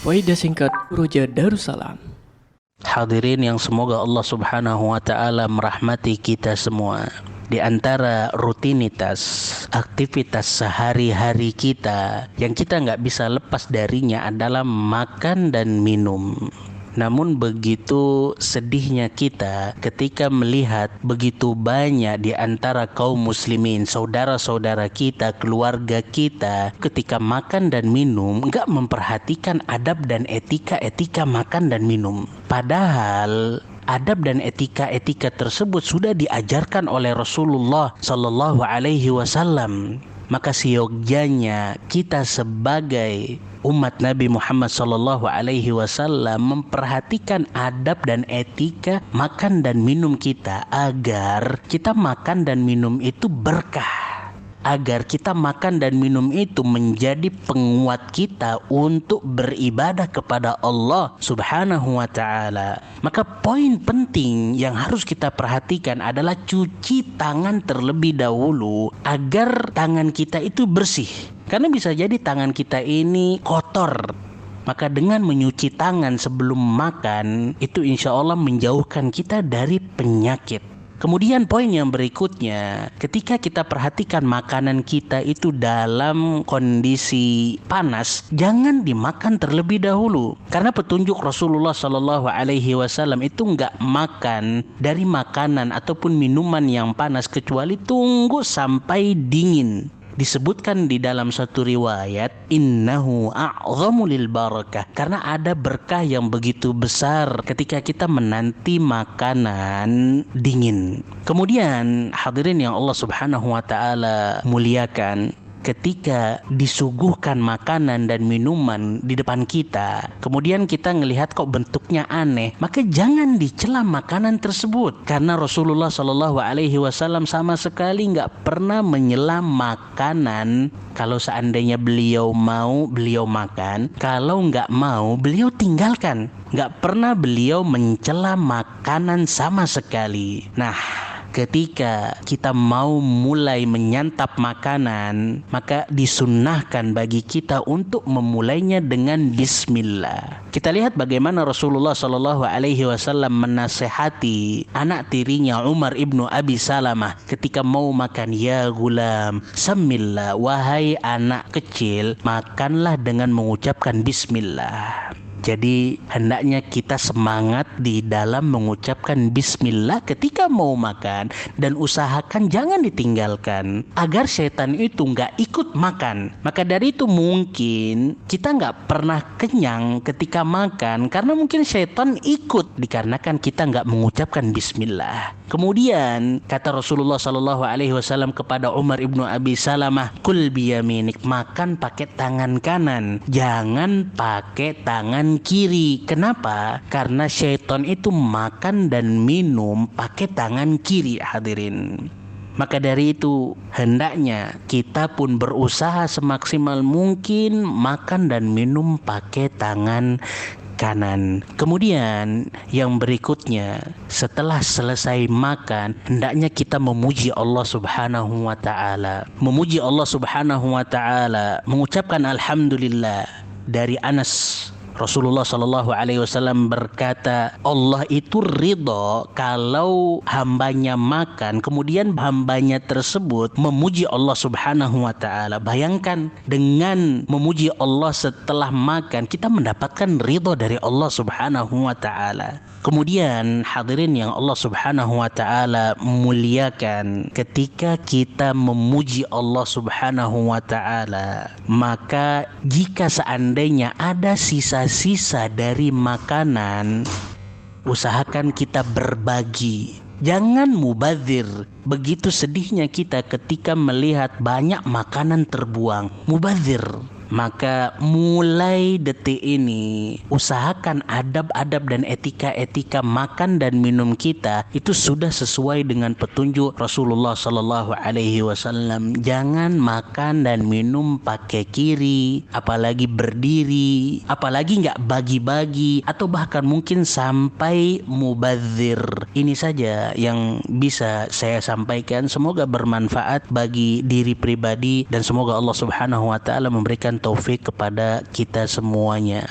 Faidah singkat Roja Darussalam. Hadirin yang semoga Allah Subhanahu wa taala merahmati kita semua. Di antara rutinitas aktivitas sehari-hari kita yang kita nggak bisa lepas darinya adalah makan dan minum. Namun begitu sedihnya kita ketika melihat begitu banyak di antara kaum muslimin, saudara-saudara kita, keluarga kita, ketika makan dan minum enggak memperhatikan adab dan etika makan dan minum. Padahal adab dan etika tersebut sudah diajarkan oleh Rasulullah Sallallahu Alaihi Wasallam. Maka seyogyanya kita sebagai umat Nabi Muhammad Sallallahu Alaihi Wasallam memperhatikan adab dan etika makan dan minum kita, agar kita makan dan minum itu berkah, agar kita makan dan minum itu menjadi penguat kita untuk beribadah kepada Allah Subhanahu wa taala. Maka poin penting yang harus kita perhatikan adalah cuci tangan terlebih dahulu agar tangan kita itu bersih. Karena bisa jadi tangan kita ini kotor. Maka dengan menyuci tangan sebelum makan itu insya Allah menjauhkan kita dari penyakit. Kemudian poin yang berikutnya, ketika kita perhatikan makanan kita itu dalam kondisi panas, jangan dimakan terlebih dahulu. Karena petunjuk Rasulullah Sallallahu Alaihi Wasallam itu nggak makan dari makanan ataupun minuman yang panas kecuali tunggu sampai dingin. Disebutkan di dalam satu riwayat, innahu a'zamu lil barakah, karena ada berkah yang begitu besar ketika kita menanti makanan dingin. Kemudian hadirin yang Allah Subhanahu wa taala muliakan, ketika disuguhkan makanan dan minuman di depan kita, kemudian kita ngelihat kok bentuknya aneh, maka jangan dicela makanan tersebut. Karena Rasulullah Shallallahu Alaihi Wasallam sama sekali nggak pernah menyela makanan. Kalau seandainya beliau mau, beliau makan. Kalau nggak mau, beliau tinggalkan. Nggak pernah beliau mencela makanan sama sekali. Nah, ketika kita mau mulai menyantap makanan, maka disunnahkan bagi kita untuk memulainya dengan bismillah. Kita lihat bagaimana Rasulullah Shallallahu Alaihi Wasallam menasehati anak tirinya Umar ibnu Abi Salamah ketika mau makan. Ya gulam, samillah, wahai anak kecil, makanlah dengan mengucapkan bismillah. Jadi hendaknya kita semangat di dalam mengucapkan bismillah ketika mau makan, dan usahakan jangan ditinggalkan agar setan itu nggak ikut makan. Maka dari itu mungkin kita nggak pernah kenyang ketika makan karena mungkin setan ikut dikarenakan kita nggak mengucapkan bismillah. Kemudian kata Rasulullah Sallallahu Alaihi Wasallam kepada Umar ibnu Abi Salamah, kul biyaminik, makan pakai tangan kanan, jangan pakai tangan kiri. Kenapa? Karena syaitan itu makan dan minum pakai tangan kiri, hadirin. Maka dari itu hendaknya kita pun berusaha semaksimal mungkin makan dan minum pakai tangan kanan. Kemudian yang berikutnya, setelah selesai makan, hendaknya kita memuji Allah Subhanahu wa taala. Memuji Allah Subhanahu wa taala, mengucapkan alhamdulillah. Dari Anas, Rasulullah Sallallahu Alaihi Wasallam berkata, Allah itu ridho kalau hambanya makan, kemudian hambanya tersebut memuji Allah Subhanahu Wa Taala. Bayangkan, dengan memuji Allah setelah makan, kita mendapatkan ridho dari Allah Subhanahu Wa Taala. Kemudian hadirin yang Allah Subhanahu Wa Taala muliakan, ketika kita memuji Allah Subhanahu Wa Taala, maka jika seandainya ada sisa-sisa dari makanan, usahakan kita berbagi. Jangan mubadzir. Begitu sedihnya kita ketika melihat banyak makanan terbuang. Mubadzir. Maka mulai detik ini usahakan adab-adab dan etika-etika makan dan minum kita itu sudah sesuai dengan petunjuk Rasulullah Sallallahu Alaihi Wasallam. Jangan makan dan minum pakai kiri, apalagi berdiri, apalagi nggak bagi-bagi, atau bahkan mungkin sampai mubadzir. Ini saja yang bisa saya sampaikan. Semoga bermanfaat bagi diri pribadi dan semoga Allah Subhanahu Wa Taala memberikan taufik kepada kita semuanya.